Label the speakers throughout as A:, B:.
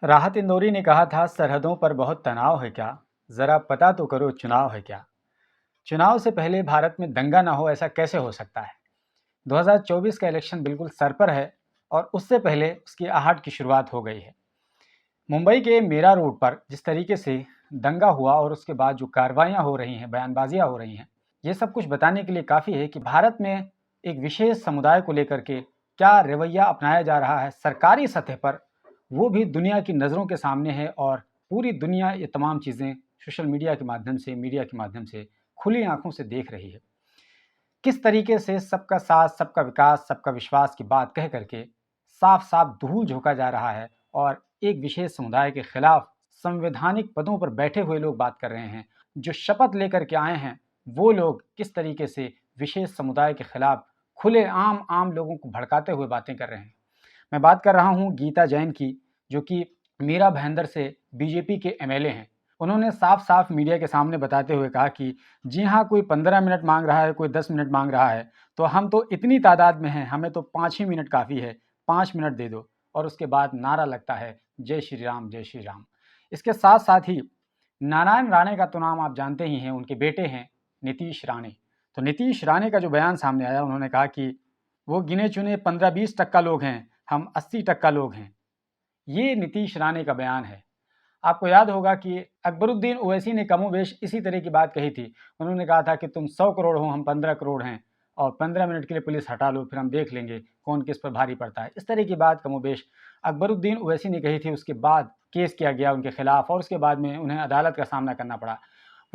A: राहत इंदौरी ने कहा था, सरहदों पर बहुत तनाव है क्या, जरा पता तो करो चुनाव है क्या। चुनाव से पहले भारत में दंगा ना हो, ऐसा कैसे हो सकता है। 2024 का इलेक्शन बिल्कुल सर पर है और उससे पहले उसकी आहट की शुरुआत हो गई है। मुंबई के मेरा रोड पर जिस तरीके से दंगा हुआ और उसके बाद जो कार्रवाइयां हो रही हैं, बयानबाजियां हो रही हैं, ये सब कुछ बताने के लिए काफ़ी है कि भारत में एक विशेष समुदाय को लेकर के क्या रवैया अपनाया जा रहा है सरकारी सतह पर, वो भी दुनिया की नज़रों के सामने है। और पूरी दुनिया ये तमाम चीज़ें सोशल मीडिया के माध्यम से, मीडिया के माध्यम से खुली आंखों से देख रही है। किस तरीके से सबका साथ, सबका विकास, सबका विश्वास की बात कह करके साफ साफ धूल झोंका जा रहा है और एक विशेष समुदाय के खिलाफ संवैधानिक पदों पर बैठे हुए लोग बात कर रहे हैं। जो शपथ लेकर के आए हैं वो लोग किस तरीके से विशेष समुदाय के खिलाफ खुले आम आम लोगों को भड़काते हुए बातें कर रहे हैं। मैं बात कर रहा हूं गीता जैन की, जो कि मीरा भाईंदर से बीजेपी के एमएलए हैं। उन्होंने साफ-साफ मीडिया के सामने बताते हुए कहा कि जी हाँ, कोई 15 मिनट माँग रहा है, कोई 10 मिनट माँग रहा है, तो हम तो इतनी तादाद में हैं, हमें तो 5 ही मिनट काफ़ी है, 5 मिनट दे दो। और उसके बाद नारा लगता है, जय श्री राम, जय श्री राम। इसके साथ-साथ ही नारायण राणे का तो नाम आप जानते ही हैं, उनके बेटे हैं नीतीश राणे। तो नीतीश राणे का जो बयान सामने आया, उन्होंने कहा कि वो गिने-चुने 15-20% लोग हैं, हम 80% लोग हैं। ये नीतीश राणे का बयान है। आपको याद होगा कि अकबरुद्दीन ओवैसी ने कमोबेश इसी तरह की बात कही थी। उन्होंने कहा था कि तुम 100 करोड़ हो, हम 15 करोड़ हैं और 15 मिनट के लिए पुलिस हटा लो, फिर हम देख लेंगे कौन किस पर भारी पड़ता है। इस तरह की बात कमोबेश अकबरुद्दीन ओवैसी ने कही थी। उसके बाद केस किया गया उनके खिलाफ और उसके बाद में उन्हें अदालत का सामना करना पड़ा।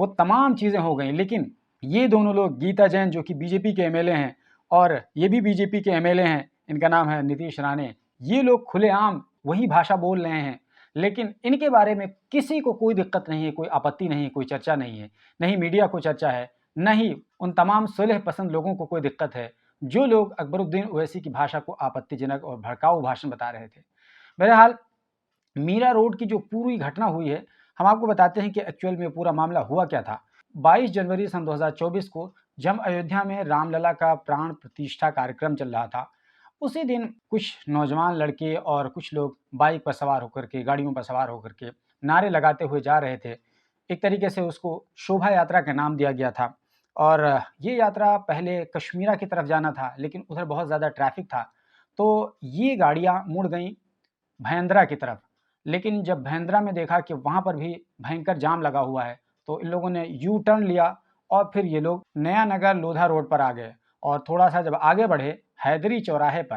A: वो तमाम चीज़ें हो गई, लेकिन ये दोनों लोग, गीता जैन जो कि बीजेपी के एमएलए हैं और ये भी बीजेपी के एमएलए हैं, इनका नाम है नीतीश राणे, ये लोग खुलेआम वही भाषा बोल रहे हैं। लेकिन इनके बारे में किसी को कोई दिक्कत नहीं है, कोई आपत्ति नहीं है, कोई चर्चा नहीं है। नहीं मीडिया को चर्चा है, न ही उन तमाम सुलह पसंद लोगों को कोई दिक्कत है, जो लोग अकबरुद्दीन ओवैसी की भाषा को आपत्तिजनक और भड़काऊ भाषण बता रहे थे। बहरहाल, मीरा रोड की जो पूरी घटना हुई है, हम आपको बताते हैं कि एक्चुअल में पूरा मामला हुआ क्या था। 22 जनवरी सन 2024 को जब अयोध्या में रामलला का प्राण प्रतिष्ठा कार्यक्रम चल रहा था, उसी दिन कुछ नौजवान लड़के और कुछ लोग बाइक पर सवार होकर के, गाड़ियों पर सवार होकर के नारे लगाते हुए जा रहे थे। एक तरीके से उसको शोभा यात्रा का नाम दिया गया था और ये यात्रा पहले कश्मीरा की तरफ जाना था, लेकिन उधर बहुत ज़्यादा ट्रैफिक था, तो ये गाड़ियाँ मुड़ गईं भयंदरा की तरफ। लेकिन जब भयंदरा में देखा कि वहाँ पर भी भयंकर जाम लगा हुआ है, तो इन लोगों ने यू टर्न लिया और फिर ये लोग नया नगर लोधा रोड पर आ गए। और थोड़ा-सा जब आगे बढ़े हैदरी चौराहे पर,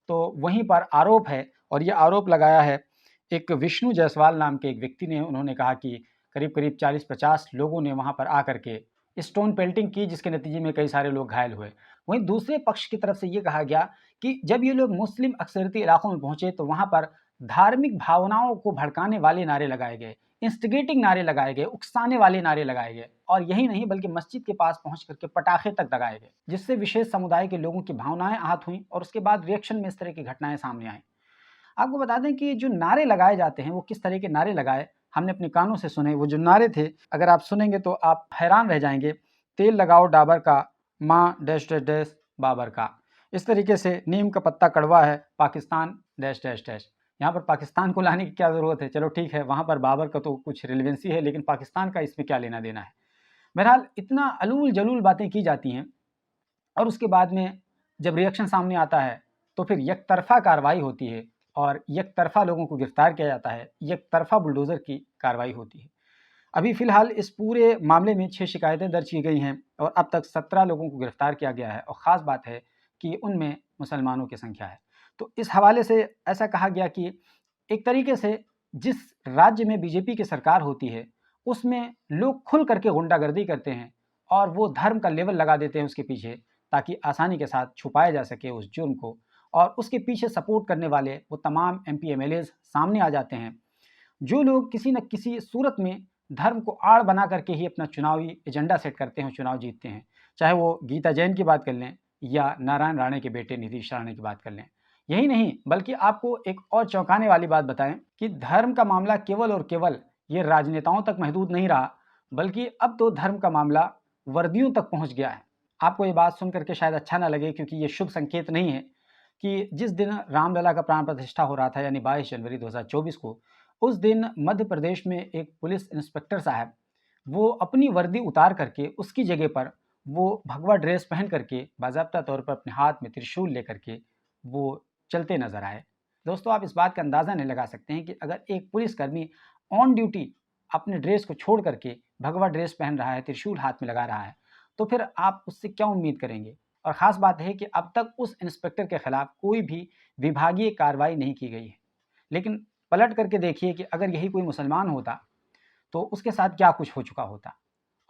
A: तो वहीं पर आरोप है और ये आरोप लगाया है एक विष्णु जायसवाल नाम के एक व्यक्ति ने। उन्होंने कहा कि करीब-करीब 40-50 लोगों ने वहाँ पर आकर के स्टोन पेल्टिंग की, जिसके नतीजे में कई सारे लोग घायल हुए। वहीं दूसरे पक्ष की तरफ से ये कहा गया कि जब ये लोग मुस्लिम अक्सरियती इलाकों में पहुँचे, तो वहाँ पर धार्मिक भावनाओं को भड़काने वाले नारे लगाए गए, इंस्टिगेटिंग नारे लगाए गए, उकसाने वाले नारे लगाए गए और यही नहीं बल्कि मस्जिद के पास पहुंच करके पटाखे तक दगाए गए, जिससे विशेष समुदाय के लोगों की भावनाएं आहत हुई और उसके बाद रिएक्शन में इस तरह की घटनाएं सामने आई। आपको बता दें कि जो नारे लगाए जाते हैं वो किस तरह के नारे लगाए, हमने अपने कानों से सुने। वो जो नारे थे, अगर आप सुनेंगे तो आप हैरान रह जाएंगे। तेल लगाओ डाबर का, माँ डैश डैश डैश बाबर का। इस तरीके से नीम का पत्ता कड़वा है, पाकिस्तान डैश डैश डैश। यहाँ पर पाकिस्तान को लाने की क्या ज़रूरत है, चलो ठीक है, वहाँ पर बाबर का तो कुछ रिलेवेंसी है, लेकिन पाकिस्तान का इसमें क्या लेना देना है। बहरहाल, इतना अलूल जलूल बातें की जाती हैं और उसके बाद में जब रिएक्शन सामने आता है तो फिर एकतरफा कार्रवाई होती है और एकतरफा लोगों को गिरफ्तार किया जाता है, एकतरफा बुलडोज़र की कार्रवाई होती है। अभी फ़िलहाल इस पूरे मामले में 6 शिकायतें दर्ज की गई हैं और अब तक 17 लोगों को गिरफ्तार किया गया है और ख़ास बात है कि उनमें मुसलमानों की संख्या है। तो इस हवाले से ऐसा कहा गया कि एक तरीके से जिस राज्य में बीजेपी की सरकार होती है, उसमें लोग खुल करके गुंडागर्दी करते हैं और वो धर्म का लेबल लगा देते हैं उसके पीछे, ताकि आसानी के साथ छुपाया जा सके उस जुर्म को। और उसके पीछे सपोर्ट करने वाले वो तमाम एमपी एमएलएज़ सामने आ जाते हैं, जो लोग किसी न किसी सूरत में धर्म को आड़ बना करके ही अपना चुनावी एजेंडा सेट करते हैं, चुनाव जीतते हैं। चाहे वो गीता जैन की बात कर लें या नारायण राणे के बेटे नीतीश राणे की बात कर लें। यही नहीं बल्कि आपको एक और चौंकाने वाली बात बताएं कि धर्म का मामला केवल और केवल ये राजनेताओं तक महदूद नहीं रहा, बल्कि अब तो धर्म का मामला वर्दियों तक पहुंच गया है। आपको ये बात सुन करके शायद अच्छा ना लगे, क्योंकि ये शुभ संकेत नहीं है कि जिस दिन रामलला का प्राण प्रतिष्ठा हो रहा था, यानी 22 जनवरी 2024 को, उस दिन मध्य प्रदेश में एक पुलिस इंस्पेक्टर साहब वो अपनी वर्दी उतार करके उसकी जगह पर वो भगवा ड्रेस पहन करके बाज़ाब्ता तौर पर अपने हाथ में त्रिशूल लेकर के वो चलते नज़र आए। दोस्तों, आप इस बात का अंदाज़ा नहीं लगा सकते हैं कि अगर एक पुलिसकर्मी ऑन ड्यूटी अपने ड्रेस को छोड़ करके भगवा ड्रेस पहन रहा है, त्रिशूल हाथ में लगा रहा है, तो फिर आप उससे क्या उम्मीद करेंगे? और ख़ास बात है कि अब तक उस इंस्पेक्टर के खिलाफ कोई भी विभागीय कार्रवाई नहीं की गई है। लेकिन पलट करके देखिए कि अगर यही कोई मुसलमान होता, तो उसके साथ क्या कुछ हो चुका होता।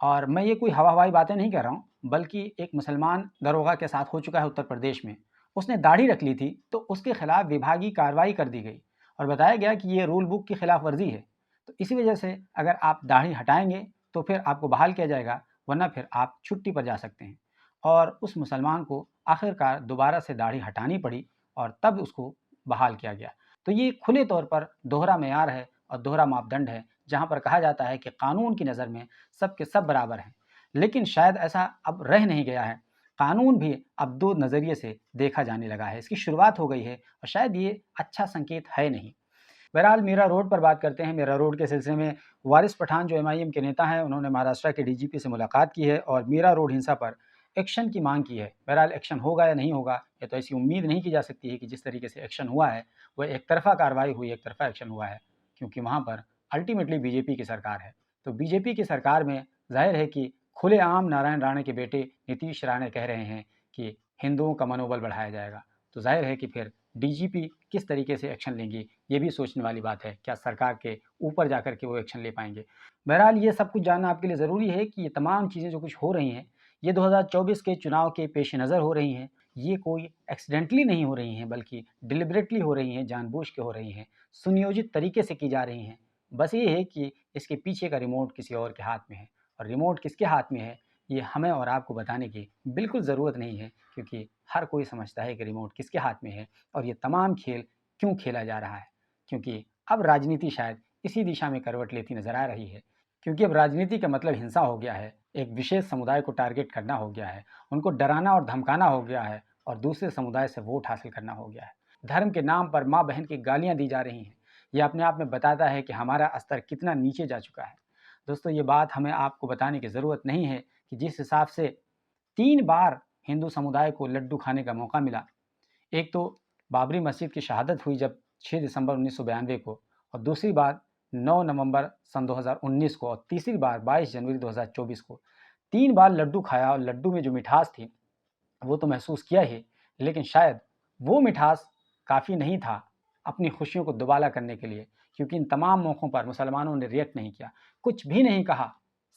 A: और मैं ये कोई हवा-हवाई बातें नहीं कर रहा हूँ, बल्कि एक मुसलमान दरोगा के साथ हो चुका है उत्तर प्रदेश में। उसने दाढ़ी रख ली थी, तो उसके खिलाफ विभागीय कार्रवाई कर दी गई और बताया गया कि ये रूल बुक की खिलाफ वर्जी है। तो इसी वजह से अगर आप दाढ़ी हटाएँगे, तो फिर आपको बहाल किया जाएगा, वरना फिर आप छुट्टी पर जा सकते हैं। और उस मुसलमान को आखिरकार दोबारा से दाढ़ी हटानी पड़ी और तब उसको बहाल किया गया। तो ये खुले तौर पर दोहरा मेयार है और दोहरा मापदंड है, जहाँ पर कहा जाता है कि कानून की नज़र में सब के सब बराबर हैं। लेकिन शायद ऐसा अब रह नहीं गया है। कानून भी अब 2 नज़रिए से देखा जाने लगा है। इसकी शुरुआत हो गई है और शायद ये अच्छा संकेत है नहीं। बहरहाल मीरा रोड पर बात करते हैं। मीरा रोड के सिलसिले में वारिस पठान जो एमआईएम के नेता हैं, उन्होंने महाराष्ट्र के डीजीपी से मुलाकात की है और मीरा रोड हिंसा पर एक्शन की मांग की है। बहरहाल एक्शन होगा या नहीं होगा, ये तो ऐसी उम्मीद नहीं की जा सकती है कि जिस तरीके से एक्शन हुआ है, वो एक तरफ़ा कार्रवाई हुई, एक तरफ़ा एक्शन हुआ है, क्योंकि वहाँ पर अल्टीमेटली बीजेपी की सरकार है। तो बीजेपी की सरकार में ज़ाहिर है कि खुलेआम नारायण राणे के बेटे नीतीश राणे कह रहे हैं कि हिंदुओं का मनोबल बढ़ाया जाएगा। तो ज़ाहिर है कि फिर डीजीपी किस तरीके से एक्शन लेंगी, ये भी सोचने वाली बात है। क्या सरकार के ऊपर जाकर के वो एक्शन ले पाएँगे? बहरहाल ये सब कुछ जानना आपके लिए ज़रूरी है कि ये तमाम चीज़ें जो कुछ हो रही हैं, ये 2024 के चुनाव के पेश नज़र हो रही हैं। ये कोई एक्सीडेंटली नहीं हो रही हैं, बल्कि डिलिबरेटली हो रही हैं, जानबूझ के हो रही हैं, सुनियोजित तरीके से की जा रही हैं। बस ये है कि इसके पीछे का रिमोट किसी और के हाथ में है और रिमोट किसके हाथ में है, ये हमें और आपको बताने की बिल्कुल ज़रूरत नहीं है, क्योंकि हर कोई समझता है कि रिमोट किसके हाथ में है और ये तमाम खेल क्यों खेला जा रहा है। क्योंकि अब राजनीति शायद इसी दिशा में करवट लेती नज़र आ रही है, क्योंकि अब राजनीति का मतलब हिंसा हो गया है, एक विशेष समुदाय को टारगेट करना हो गया है, उनको डराना और धमकाना हो गया है और दूसरे समुदाय से वोट हासिल करना हो गया है। धर्म के नाम पर माँ बहन की गालियाँ दी जा रही हैं। ये अपने आप में बताता है कि हमारा स्तर कितना नीचे जा चुका है। दोस्तों, ये बात हमें आपको बताने की ज़रूरत नहीं है कि जिस हिसाब से 3 बार हिंदू समुदाय को लड्डू खाने का मौका मिला। एक तो बाबरी मस्जिद की शहादत हुई जब 6 दिसंबर 1992 को, और दूसरी बार 9 नवंबर सन 2019 को, और तीसरी बार 22 जनवरी 2024 को। 3 बार लड्डू खाया और लड्डू में जो मिठास थी, वो तो महसूस किया ही, लेकिन शायद वो मिठास काफ़ी नहीं था अपनी खुशियों को दुबाला करने के लिए, क्योंकि इन तमाम मौक़ों पर मुसलमानों ने रिएक्ट नहीं किया, कुछ भी नहीं कहा,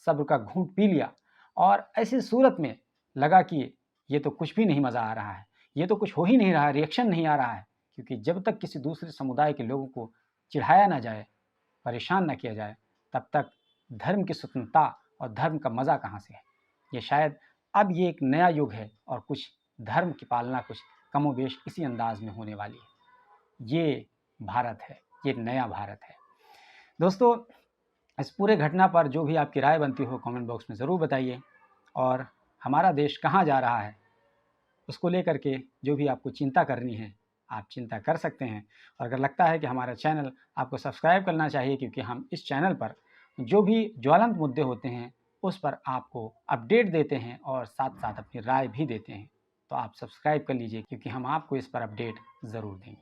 A: सब्र का घूँट पी लिया और ऐसी सूरत में लगा कि ये तो कुछ भी नहीं मज़ा आ रहा है, ये तो कुछ हो ही नहीं रहा है, रिएक्शन नहीं आ रहा है, क्योंकि जब तक किसी दूसरे समुदाय के लोगों को चिढ़ाया ना जाए, परेशान ना किया जाए, तब तक धर्म की स्वतंत्रता और धर्म का मज़ा कहाँ से है? ये शायद अब ये एक नया युग है और कुछ धर्म की पालना कुछ कमोबेश इसी अंदाज में होने वाली है। ये भारत है, ये नया भारत है। दोस्तों, इस पूरे घटना पर जो भी आपकी राय बनती हो कमेंट बॉक्स में ज़रूर बताइए, और हमारा देश कहाँ जा रहा है उसको लेकर के जो भी आपको चिंता करनी है, आप चिंता कर सकते हैं। और अगर लगता है कि हमारा चैनल आपको सब्सक्राइब करना चाहिए, क्योंकि हम इस चैनल पर जो भी ज्वलंत मुद्दे होते हैं उस पर आपको अपडेट देते हैं और साथ-साथ अपनी राय भी देते हैं। तो आप सब्सक्राइब कर लीजिए, क्योंकि हम आपको इस पर अपडेट ज़रूर देंगे।